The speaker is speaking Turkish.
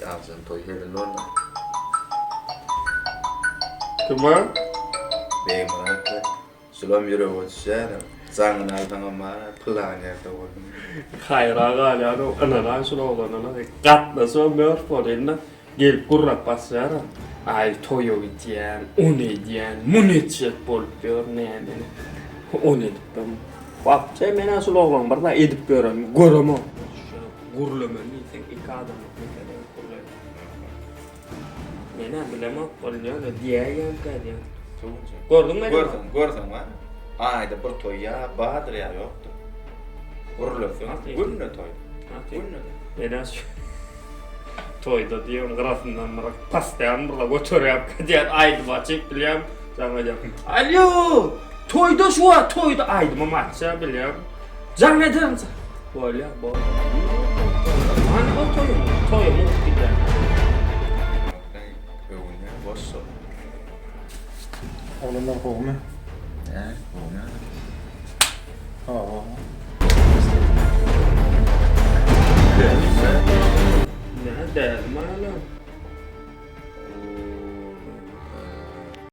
ağzın toy helin olma. Kima? Benim rahatla. Sulam yürü olsa zangın aldan ama pılan yerde oldum. Hayra gala no anadan şuna olanana katla son bir forenda gelip kurrak basara. Ay toyo diyen, onu diyen, munetçek bolup diyor ne yani. Onu edip ben. Bak sen mena sul oğlan barda edip görem, görem. Gurlama ni sen iki adam ne gurlama. Mena bilema polnya da diye yan kadiya. Gördün mü? Gördün mü? Ayda bir toy ya, bahadır ya yoktu. Vurulursun, günle toy. Günle. Mena şu toyda diyorum grafından bırak pastayan burada götürüyorum kadiyan aydım açık biliyorum. Canlayacağım. Alo! Toyda şu var, toyda aydım açık biliyorum. Canlayacağım. Böyle, böyle. Hani o toyu mu gider? Öğünler boş oldu. Oğlum da kovma. He, öğünler. Aa. Ne der mi lan?